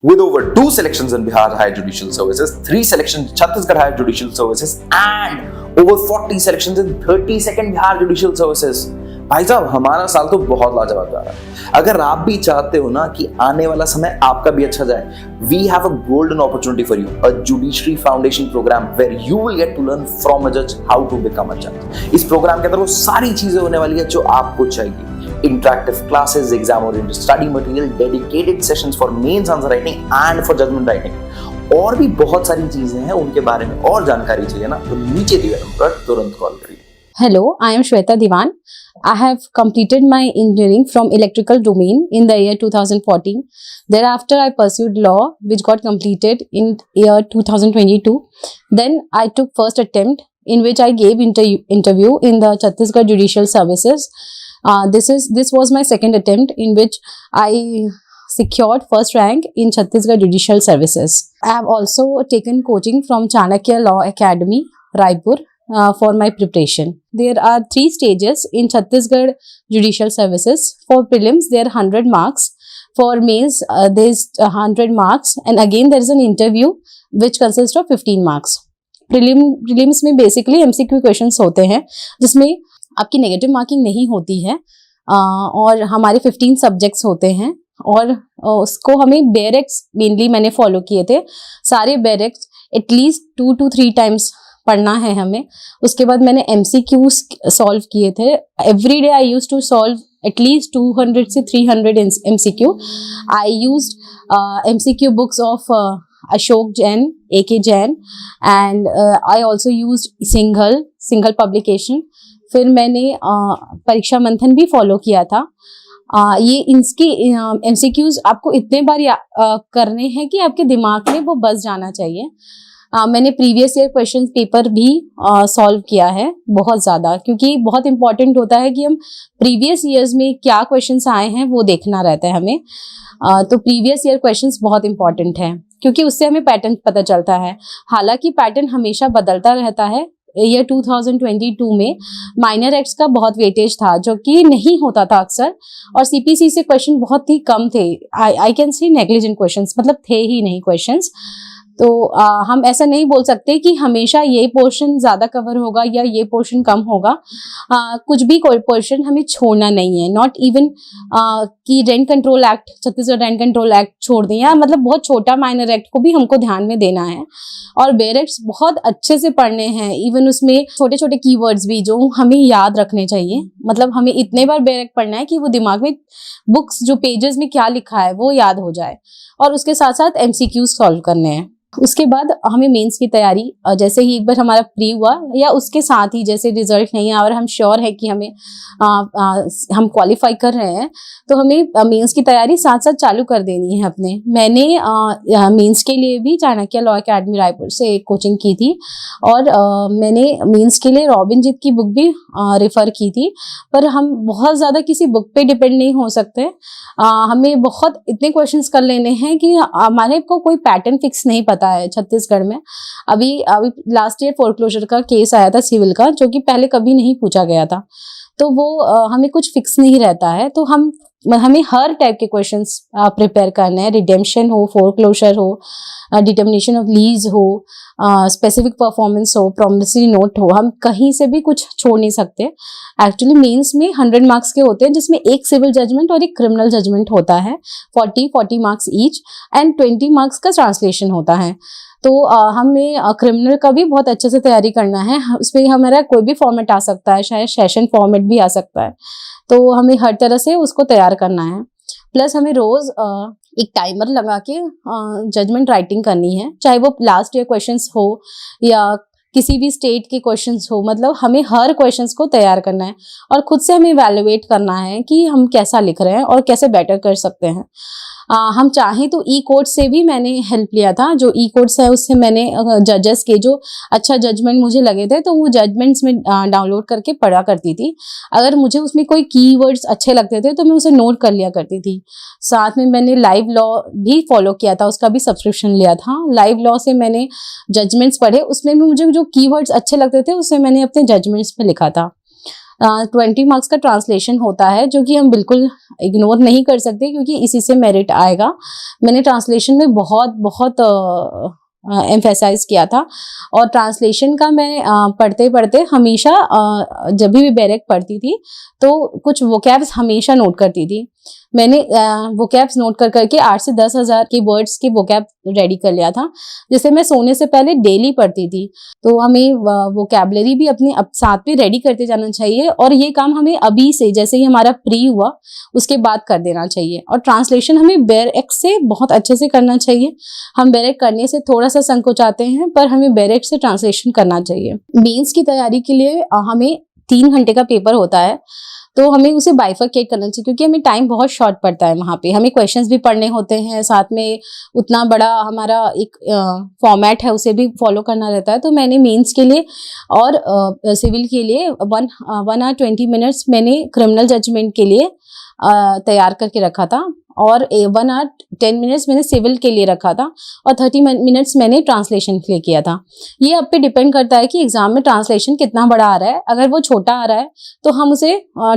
With over 2 selections in Bihar Higher Judicial Services, 3 selections in Chhattisgarh Higher Judicial Services, and over 40 selections in 32nd Bihar Judicial Services. भाई साहब, हमारा साल तो बहुत लाजवाब जा रहा है। अगर आप भी चाहते हो ना कि आने वाला समय आपका भी अच्छा जाए, we have a golden opportunity for you, a Judiciary Foundation program where you will get to learn from a judge how to become a judge. इस प्रोग्राम के अंदर वो सारी चीजें होने वाली है जो आपको चाहिए। Interactive classes, exam-oriented study material, dedicated sessions for mains answer writing and for judgment writing. और भी बहुत सारी चीजें हैं, उनके बारे में और जानकारी चाहिए ना तो नीचे दिए नंबर पर तुरंत कॉल करिए। Hello, I am Shweta Diwan. I have completed my engineering from electrical domain in the year 2014. Thereafter, I pursued law, which got completed in year 2022. Then I took first attempt in which I gave interview in the Chhattisgarh Judicial Services. This was my second attempt in which I secured first rank in Chhattisgarh Judicial Services. I have also taken coaching from Chanakya Law Academy, Raipur, for my preparation. There are 3 stages in Chhattisgarh Judicial Services. For prelims, there are 100 marks. For mains, there is 100 marks, and again there is an interview which consists of 15 marks. Prelims में basically MCQ questions होते हैं जिसमें आपकी negative marking नहीं होती है और हमारे 15 सब्जेक्ट्स होते हैं और उसको हमें बेरेक्स मेनली मैंने फॉलो किए थे। सारे बेरेक्स एटलीस्ट 2 to 3 टाइम्स पढ़ना है हमें। उसके बाद मैंने MCQs सॉल्व किए थे। Every day I use to solve at least 200 से 300 MCQ. I used MCQ books of Ashok Jain, AK Jain, and I also used single publication. फिर मैंने परीक्षा मंथन भी फॉलो किया था। ये इनकी MCQs आपको इतने बार करने हैं कि आपके दिमाग में वो बस जाना चाहिए। मैंने प्रीवियस ईयर क्वेश्चन पेपर भी सॉल्व किया है बहुत ज़्यादा, क्योंकि बहुत इंपॉर्टेंट होता है कि हम प्रीवियस ईयर्स में क्या क्वेश्चंस आए हैं वो देखना रहता है हमें। तो प्रीवियस ईयर क्वेश्चंस बहुत इंपॉर्टेंट हैं क्योंकि उससे हमें पैटर्न पता चलता है। हालांकि पैटर्न हमेशा बदलता रहता है। ईयर 2022 में माइनर एक्ट्स का बहुत वेटेज था जो कि नहीं होता था अक्सर, और CPC से क्वेश्चन बहुत ही कम थे। I can see negligent questions, मतलब थे ही नहीं क्वेश्चंस। तो हम ऐसा नहीं बोल सकते कि हमेशा ये पोर्शन ज़्यादा कवर होगा या ये पोर्शन कम होगा। कुछ भी कोई पोर्शन हमें छोड़ना नहीं है। नॉट इवन कि rent control act, Chhattisgarh rent control act छोड़ दें, या मतलब बहुत छोटा माइनर एक्ट को भी हमको ध्यान में देना है। और बेरेक्ट्स बहुत अच्छे से पढ़ने हैं। इवन उसमें छोटे छोटे कीवर्ड्स भी जो हमें याद रखने चाहिए। मतलब हमें इतने बार बेरेक्ट पढ़ना है कि वो दिमाग में बुक्स जो पेजेस में क्या लिखा है वो याद हो जाए, और उसके साथ साथ MCQs सॉल्व करने हैं। उसके बाद हमें मेंस की तैयारी, जैसे ही एक बार हमारा प्री हुआ या उसके साथ ही जैसे रिजल्ट नहीं आया और हम श्योर है कि हमें हम क्वालिफाई कर रहे हैं, तो हमें मेंस की तैयारी साथ साथ चालू कर देनी है अपने। मैंने मेंस के लिए भी चाणक्य लॉ एकेडमी रायपुर से कोचिंग की थी, और मैंने मेंस के लिए रॉबिनजीत की बुक भी रेफर की थी। पर हम बहुत ज़्यादा किसी बुक पे डिपेंड नहीं हो सकते। हमें बहुत इतने क्वेश्चंस कर लेने हैं कि हमारे को कोई पैटर्न फिक्स नहीं पता है छत्तीसगढ़ में। अभी लास्ट ईयर फोरक्लोजर का केस आया था सिविल का, जो कि पहले कभी नहीं पूछा गया था। तो वो हमें कुछ फिक्स नहीं रहता है। तो हमें हर टाइप के क्वेश्चंस प्रिपेयर करने हैं। रिडेम्पशन हो, फोरक्लोजर हो, डिटर्मिनेशन ऑफ लीज हो, स्पेसिफिक परफॉर्मेंस हो, प्रॉमिसरी नोट हो, हम कहीं से भी कुछ छोड़ नहीं सकते। एक्चुअली मेंस में 100 मार्क्स के होते हैं, जिसमें एक सिविल जजमेंट और एक क्रिमिनल जजमेंट होता है, 40 मार्क्स ईच, एंड 20 मार्क्स का ट्रांसलेशन होता है। तो हमें क्रिमिनल का भी बहुत अच्छे से तैयारी करना है। उसमें हमारा कोई भी फॉर्मेट आ सकता है, शायद सेशन फॉर्मेट भी आ सकता है। तो हमें हर तरह से उसको तैयार करना है। प्लस हमें रोज एक टाइमर लगा के जजमेंट राइटिंग करनी है, चाहे वो लास्ट ईयर क्वेश्चंस हो या किसी भी स्टेट के क्वेश्चंस हो। मतलब हमें हर क्वेश्चंस को तैयार करना है और खुद से हमें इवैल्यूएट करना है कि हम कैसा लिख रहे हैं और कैसे बेटर कर सकते हैं। हम चाहें तो ई-कोर्ट से भी मैंने हेल्प लिया था। जो ई-कोर्ट्स है उससे मैंने जजेस के जो अच्छा जजमेंट मुझे लगे थे तो वो जजमेंट्स में डाउनलोड करके पढ़ा करती थी। अगर मुझे उसमें कोई कीवर्ड्स अच्छे लगते थे तो मैं उसे नोट कर लिया करती थी। साथ में मैंने लाइव लॉ भी फॉलो किया था, उसका भी सब्सक्रिप्शन लिया था। लाइव लॉ से मैंने जजमेंट्स पढ़े, उसमें भी मुझे जो कीवर्ड्स अच्छे लगते थे उससे मैंने अपने जजमेंट्स में लिखा था। 20 मार्क्स का ट्रांसलेशन होता है, जो कि हम बिल्कुल इग्नोर नहीं कर सकते क्योंकि इसी से मेरिट आएगा। मैंने ट्रांसलेशन में बहुत एम्फेसाइज किया था, और ट्रांसलेशन का मैं पढ़ते पढ़ते हमेशा जब भी बैरेक पढ़ती थी तो कुछ वोकैब्स हमेशा नोट करती थी। मैंने वोकैब्स नोट कर करके 8 से 10 हज़ार के वर्ड्स के वोकैब रेडी कर लिया था, जिसे मैं सोने से पहले डेली पढ़ती थी। तो हमें वोकैबलरी भी अपने साथ में रेडी करते जाना चाहिए, और ये काम हमें अभी से, जैसे ही हमारा प्री हुआ उसके बाद कर देना चाहिए। और ट्रांसलेशन हमें बैरेक से बहुत अच्छे से करना चाहिए। हम बैरेक करने से थोड़ा सा संकोचाते हैं, पर हमें बैरेक से ट्रांसलेशन करना चाहिए। मेंस की तैयारी के लिए हमें 3 घंटे का पेपर होता है, तो हमें उसे बाइफरकेट करना चाहिए क्योंकि हमें टाइम बहुत शॉर्ट पड़ता है। वहाँ पे हमें क्वेश्चंस भी पढ़ने होते हैं, साथ में उतना बड़ा हमारा एक फॉर्मेट है उसे भी फॉलो करना रहता है। तो मैंने मेंस के लिए और सिविल के लिए 1 hour 20 minutes मैंने क्रिमिनल जजमेंट के लिए तैयार करके रखा था, और 1 hour 10 minutes मैंने सिविल के लिए रखा था, और 30 minutes मैंने ट्रांसलेशन के लिए किया था। ये अब पे डिपेंड करता है कि एग्जाम में ट्रांसलेशन कितना बड़ा आ रहा है। अगर वो छोटा आ रहा है तो हम उसे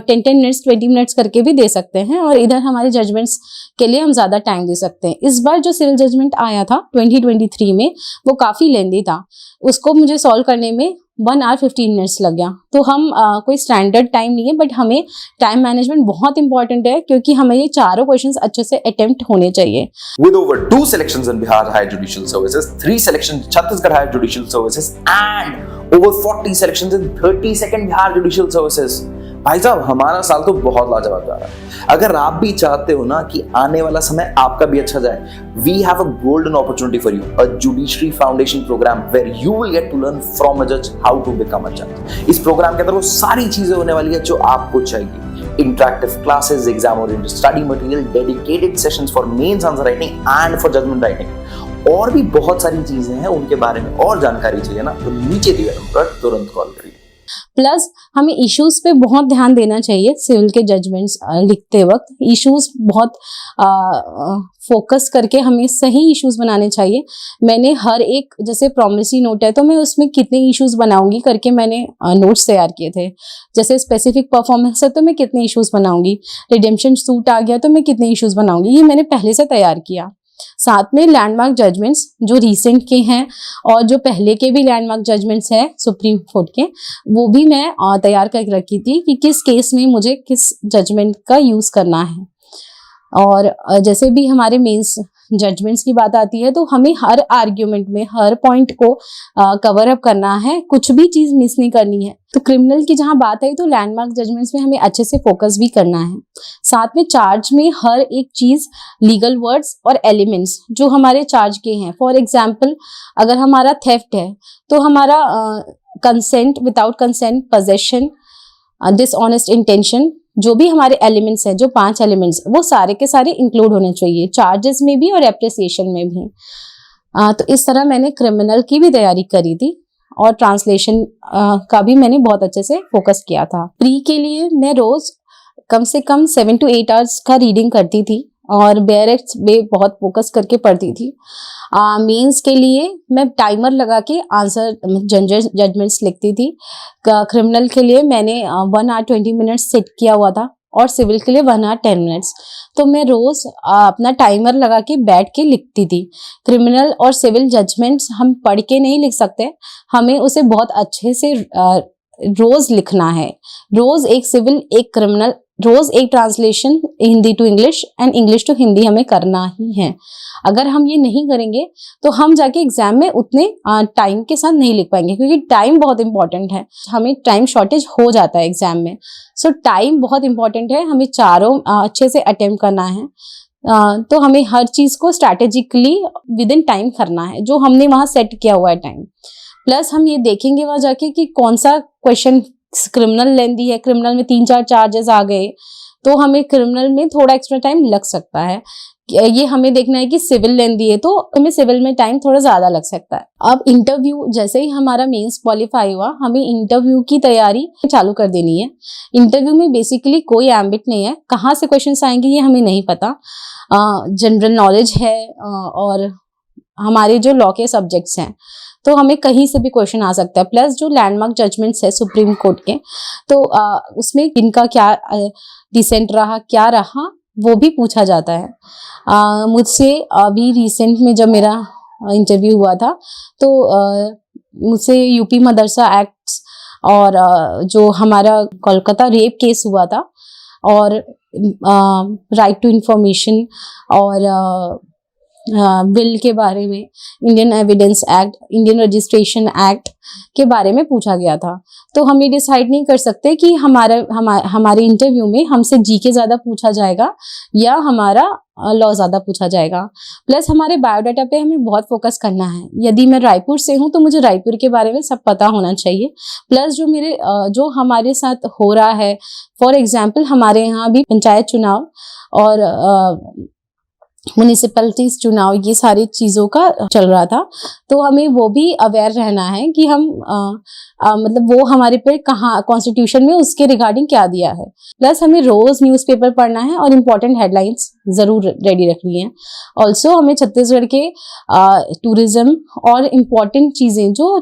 10 minutes 20 minutes करके भी दे सकते हैं, और इधर हमारे जजमेंट्स के लिए हम ज़्यादा टाइम दे सकते हैं। इस बार जो सिविल जजमेंट आया था 2023 में, वो काफ़ी लेंदी था। उसको मुझे सॉल्व करने में 1 hour 15 minutes लग गया। तो हम कोई स्टैंडर्ड टाइम नहीं है, बट हमें टाइम मैनेजमेंट बहुत इंपॉर्टेंट है क्योंकि हमें ये चारों क्वेश्चंस अच्छे से अटेम्प्ट होने चाहिए। With over 2 selections in Bihar Higher Judicial Services, 3 selections in Chhattisgarh Higher Judicial Services, and over 40 selections in 32nd Bihar Judicial Services. भाई साहब, हमारा साल तो बहुत लाजवाब जा रहा है। अगर आप भी चाहते हो ना कि आने वाला समय आपका भी अच्छा जाए, we have a golden opportunity for you, a Judiciary Foundation program where you will get to learn from a judge how to become a judge. इस प्रोग्राम के अंदर वो सारी चीजें होने वाली है जो आपको चाहिए। Interactive classes, exam oriented study material, dedicated sessions for mains answer writing and for judgment writing, और भी बहुत सारी चीजें हैं। उनके बारे में और जानकारी चाहिए ना, तो नीचे दिए नंबर पर तुरंत कॉल करिए। प्लस हमें इश्यूज पे बहुत ध्यान देना चाहिए। सिविल के जजमेंट्स लिखते वक्त इश्यूज बहुत फोकस करके हमें सही इश्यूज बनाने चाहिए। मैंने हर एक, जैसे प्रॉमिसरी नोट है तो मैं उसमें कितने इश्यूज बनाऊंगी करके मैंने नोट्स तैयार किए थे। जैसे स्पेसिफिक परफॉर्मेंस है तो मैं कितने इश्यूज बनाऊंगी, रिडेम्पशन सूट आ गया तो मैं कितने इश्यूज बनाऊंगी, ये मैंने पहले से तैयार किया। साथ में लैंडमार्क जजमेंट्स जो रीसेंट के हैं और जो पहले के भी लैंडमार्क जजमेंट्स हैं सुप्रीम कोर्ट के, वो भी मैं तैयार करके रखी थी कि किस केस में मुझे किस जजमेंट का यूज़ करना है। और जैसे भी हमारे मेंस जजमेंट्स की बात आती है तो हमें हर आर्ग्यूमेंट में हर पॉइंट को कवर अप करना है, कुछ भी चीज़ मिस नहीं करनी है। तो क्रिमिनल की जहाँ बात आई तो लैंडमार्क जजमेंट्स में हमें अच्छे से फोकस भी करना है। साथ में चार्ज में हर एक चीज़, लीगल वर्ड्स और एलिमेंट्स जो हमारे चार्ज के हैं। फॉर एग्जाम्पल, अगर हमारा थेफ्ट है तो हमारा consent, without consent, possession, dishonest intention, जो भी हमारे एलिमेंट्स हैं, जो 5 एलिमेंट्स, वो सारे के सारे इंक्लूड होने चाहिए चार्जेस में भी और एप्रिसिएशन में भी। तो इस तरह मैंने क्रिमिनल की भी तैयारी करी थी, और ट्रांसलेशन का भी मैंने बहुत अच्छे से फोकस किया था। प्री के लिए मैं रोज कम से कम 7 to 8 hours का रीडिंग करती थी, और बैरेक्स में बहुत फोकस करके पढ़ती थी। मेंस के लिए मैं टाइमर लगा के आंसर जजमेंट्स लिखती थी। क्रिमिनल के लिए मैंने 1 hour 20 minutes सेट किया हुआ था, और सिविल के लिए 1 hour 10 minutes। तो मैं रोज अपना टाइमर लगा के बैठ के लिखती थी। क्रिमिनल और सिविल जजमेंट्स हम पढ़ के नहीं लिख सकते, हमें उसे बहुत अच्छे से रोज लिखना है। रोज एक सिविल, एक क्रिमिनल, रोज एक translation Hindi to English and English to Hindi हमें करना ही है। अगर हम ये नहीं करेंगे तो हम जाके एग्जाम में उतने टाइम के साथ नहीं लिख पाएंगे, क्योंकि टाइम बहुत इंपॉर्टेंट है। हमें टाइम शॉर्टेज हो जाता है एग्जाम में, सो टाइम बहुत इंपॉर्टेंट है। हमें चारों अच्छे से अटेम्प्ट करना है, तो हमें हर चीज को स्ट्रैटेजिकली विद इन टाइम करना है जो हमने वहाँ सेट किया हुआ है टाइम। प्लस हम ये देखेंगे वहाँ जाके कि कौन सा क्वेश्चन क्रिमिनल लेंदी है। क्रिमिनल में 3-4 चार्जेस आ गए तो हमें क्रिमिनल में थोड़ा एक्स्ट्रा टाइम लग सकता है। ये हमें देखना है कि सिविल लेंदी है तो हमें सिविल में टाइम थोड़ा ज्यादा लग सकता है। अब इंटरव्यू, जैसे ही हमारा मेंस क्वालिफाई हुआ, हमें इंटरव्यू की तैयारी चालू कर देनी है। इंटरव्यू में बेसिकली कोई एम्बिट नहीं है, कहाँ से क्वेश्चंस आएंगे ये हमें नहीं पता। जनरल नॉलेज है और हमारे जो लॉ के सब्जेक्ट्स हैं, तो हमें कहीं से भी क्वेश्चन आ सकता है। प्लस जो लैंडमार्क जजमेंट्स है सुप्रीम कोर्ट के, तो उसमें इनका क्या डिसेंट रहा, क्या रहा, वो भी पूछा जाता है। मुझसे अभी रिसेंट में जब मेरा इंटरव्यू हुआ था, तो मुझसे यूपी मदरसा एक्ट और जो हमारा कोलकाता रेप केस हुआ था, और राइट टू इंफॉर्मेशन और बिल के बारे में, Indian evidence act, Indian registration act के बारे में पूछा गया था। तो हम ये डिसाइड नहीं कर सकते कि हमारे इंटरव्यू में हमसे जीके ज़्यादा पूछा जाएगा या हमारा लॉ ज़्यादा पूछा जाएगा। प्लस हमारे बायोडाटा पे हमें बहुत फोकस करना है। यदि मैं रायपुर से हूँ तो मुझे रायपुर के बारे में सब पता होना चाहिए। प्लस जो हमारे साथ हो रहा है, फॉर एग्जाम्पल हमारे यहाँ भी पंचायत चुनाव और म्युनिसिपैलिटीज चुनाव, ये सारी चीज़ों का चल रहा था, तो हमें वो भी अवेयर रहना है कि हम मतलब वो हमारे पे कहाँ कॉन्स्टिट्यूशन में उसके रिगार्डिंग क्या दिया है। प्लस हमें रोज न्यूज़पेपर पढ़ना है और इम्पोर्टेंट हेडलाइंस ज़रूर रेडी रखनी है। ऑल्सो हमें छत्तीसगढ़ के टूरिज्म और इम्पोर्टेंट चीज़ें जो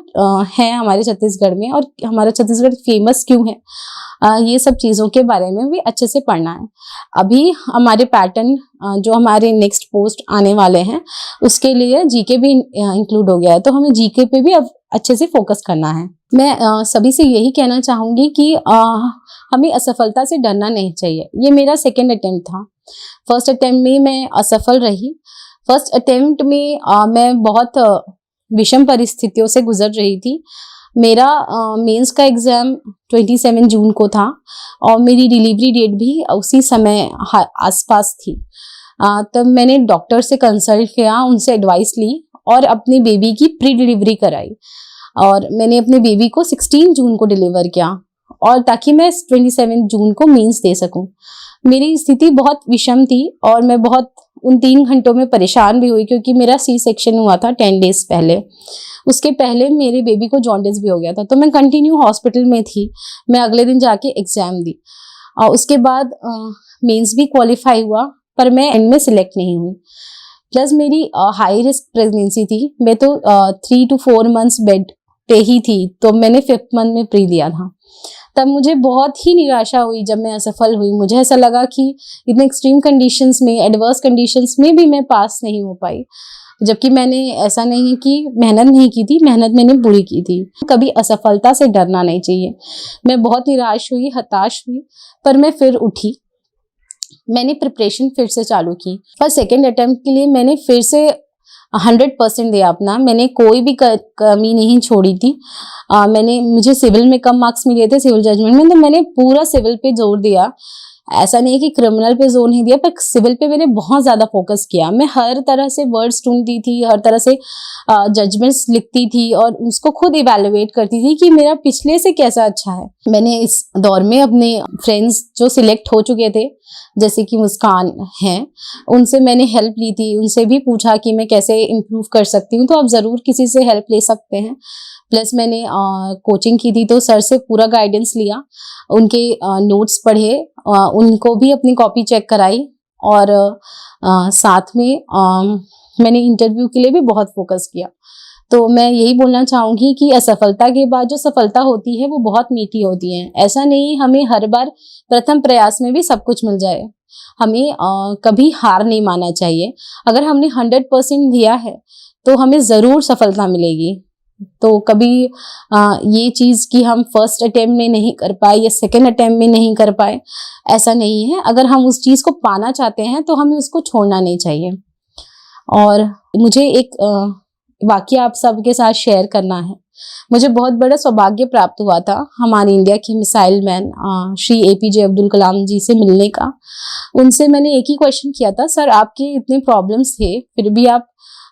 हैं हमारे छत्तीसगढ़ में, और हमारा छत्तीसगढ़ फेमस क्यों है, ये सब चीज़ों के बारे में भी अच्छे से पढ़ना है। अभी हमारे पैटर्न जो हमारे नेक्स्ट पोस्ट आने वाले हैं उसके लिए जीके भी इंक्लूड हो गया है, तो हमें जीके पे भी अब अच्छे से फोकस करना है। मैं सभी से यही कहना चाहूँगी कि हमें असफलता से डरना नहीं चाहिए। ये मेरा सेकेंड अटेम्प्ट था। फर्स्ट अटेम्प्ट में मैं असफल रही। फर्स्ट अटेम्प्ट में मैं बहुत विषम परिस्थितियों से गुजर रही थी। मेरा मेंस का एग्ज़ाम 27 जून को था और मेरी डिलीवरी डेट भी उसी समय आसपास थी। तब मैंने डॉक्टर से कंसल्ट किया, उनसे एडवाइस ली और अपनी बेबी की प्री डिलीवरी कराई, और मैंने अपने बेबी को 16 जून को डिलीवर किया, और ताकि मैं 27 जून को मेंस दे सकूं। मेरी स्थिति बहुत विषम थी और मैं बहुत उन 3 घंटों में परेशान भी हुई, क्योंकि मेरा सी सेक्शन हुआ था 10 डेज पहले। उसके पहले मेरे बेबी को जॉन्डिस भी हो गया था, तो मैं कंटिन्यू हॉस्पिटल में थी। मैं अगले दिन जाके एग्ज़ाम दी और उसके बाद मेंस भी क्वालिफाई हुआ, पर मैं एंड में सिलेक्ट नहीं हुई। प्लस मेरी हाई रिस्क प्रेगनेंसी थी। मैं तो 3 to 4 मंथ्स बेड पे ही थी, तो मैंने 5th मंथ में प्री दिया था। तब मुझे बहुत ही निराशा हुई जब मैं असफल हुई। मुझे ऐसा लगा कि इतने एक्सट्रीम कंडीशंस में, एडवर्स कंडीशंस में भी मैं पास नहीं हो पाई, जबकि मैंने ऐसा नहीं है कि मेहनत नहीं की थी, मेहनत मैंने पूरी की थी। कभी असफलता से डरना नहीं चाहिए। मैं बहुत निराश हुई, हताश हुई, पर मैं फिर उठी। मैंने प्रिपरेशन फिर से चालू की। पर सेकेंड अटेम्प्ट के लिए मैंने फिर से 100% दिया अपना। मैंने कोई भी कमी नहीं छोड़ी थी। मुझे सिविल में कम मार्क्स मिले थे, सिविल जजमेंट में, तो मैंने पूरा सिविल पे जोर दिया। ऐसा नहीं है कि क्रिमिनल पे जोर नहीं दिया, पर सिविल पे मैंने बहुत ज़्यादा फोकस किया। मैं हर तरह से वर्ड्स ढूंढती थी, हर तरह से जजमेंट्स लिखती थी और उसको खुद इवेलुएट करती थी कि मेरा पिछले से कैसा अच्छा है। मैंने इस दौर में अपने फ्रेंड्स जो सिलेक्ट हो चुके थे, जैसे कि मुस्कान हैं, उनसे मैंने हेल्प ली थी। उनसे भी पूछा कि मैं कैसे इम्प्रूव कर सकती हूँ, तो आप ज़रूर किसी से हेल्प ले सकते हैं। प्लस मैंने कोचिंग की थी, तो सर से पूरा गाइडेंस लिया, उनके नोट्स पढ़े, उनको भी अपनी कॉपी चेक कराई, और साथ में मैंने इंटरव्यू के लिए भी बहुत फोकस किया। तो मैं यही बोलना चाहूँगी कि असफलता के बाद जो सफलता होती है वो बहुत मीठी होती है। ऐसा नहीं हमें हर बार प्रथम प्रयास में भी सब कुछ मिल जाए। हमें कभी हार नहीं मानना चाहिए। अगर हमने 100% दिया है तो हमें ज़रूर सफलता मिलेगी। तो कभी ये चीज़ कि हम फर्स्ट अटेम्प्ट में नहीं कर पाए या सेकेंड अटेम्प्ट में नहीं कर पाए, ऐसा नहीं है। अगर हम उस चीज़ को पाना चाहते हैं तो हमें उसको छोड़ना नहीं चाहिए। और मुझे एक वाकया आप सबके साथ शेयर करना है। मुझे बहुत बड़ा सौभाग्य प्राप्त हुआ था हमारे इंडिया के missile man Shri APJ Abdul Kalam ji से मिलने का। उनसे मैंने एक ही क्वेश्चन किया था, सर आपके इतने प्रॉब्लम्स थे फिर भी आप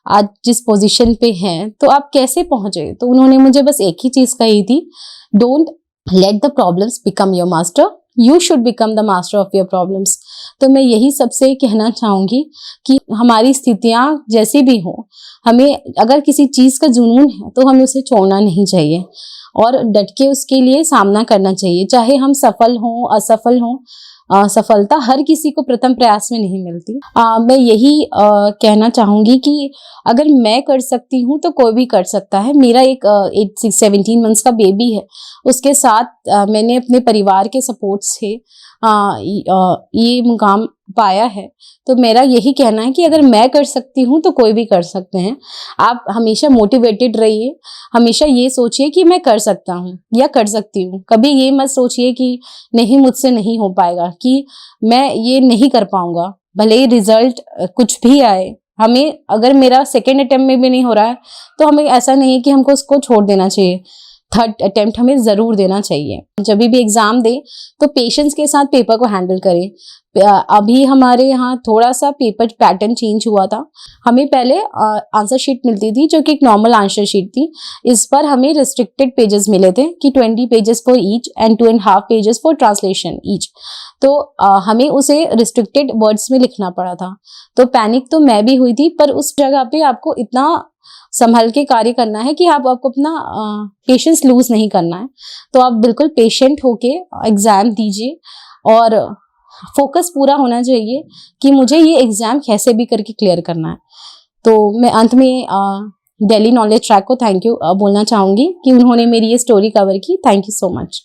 आज जिस पोजीशन पे हैं तो आप कैसे पहुंचे? तो उन्होंने मुझे बस एक ही चीज़ कही थी, don't let the problems become your master, you should become the master of your problems. तो मैं यही सबसे कहना चाहूँगी कि हमारी स्थितियाँ जैसी भी हों, हमें अगर किसी चीज़ का जुनून है तो हमें उसे छोड़ना नहीं चाहिए और डट के उसके लिए सामना करना चाहिए। चाहे हम सफल हों असफल हों, सफलता हर किसी को प्रथम प्रयास में नहीं मिलती। मैं यही कहना चाहूँगी कि अगर मैं कर सकती हूँ तो कोई भी कर सकता है। मेरा एक 17 मंथ्स का बेबी है, उसके साथ मैंने अपने परिवार के सपोर्ट से ये मुकाम पाया है। तो मेरा यही कहना है कि अगर मैं कर सकती हूँ तो कोई भी कर सकते हैं। आप हमेशा मोटिवेटेड रहिए, हमेशा ये सोचिए कि मैं कर सकता हूँ या कर सकती हूँ। कभी ये मत सोचिए कि नहीं मुझसे नहीं हो पाएगा, कि मैं ये नहीं कर पाऊंगा, भले ही रिजल्ट कुछ भी आए। हमें अगर मेरा सेकेंड अटेम्प्ट में भी नहीं हो रहा है तो हमें ऐसा नहीं है कि हमको उसको छोड़ देना चाहिए, थर्ड अटेम्प्ट हमें ज़रूर देना चाहिए। जब भी एग्ज़ाम दें तो पेशेंस के साथ पेपर को हैंडल करें। अभी हमारे यहाँ थोड़ा सा पेपर पैटर्न चेंज हुआ था। हमें पहले आंसर शीट मिलती थी जो कि एक नॉर्मल आंसर शीट थी। इस पर हमें रिस्ट्रिक्टेड पेजेस मिले थे कि 20 pages for each and 2.5 pages for translation each. तो हमें उसे रिस्ट्रिक्टेड वर्ड्स में लिखना पड़ा था। तो पैनिक तो मैं भी हुई थी, पर उस जगह पे आपको इतना संभल के कार्य करना है कि आपको अपना पेशेंस लूज नहीं करना है। तो आप बिल्कुल पेशेंट होके एग्जाम दीजिए और फोकस पूरा होना चाहिए कि मुझे ये एग्जाम कैसे भी करके क्लियर करना है। तो मैं अंत में दिल्ली नॉलेज ट्रैक को थैंक यू बोलना चाहूँगी कि उन्होंने मेरी ये स्टोरी कवर की। Thank you so much.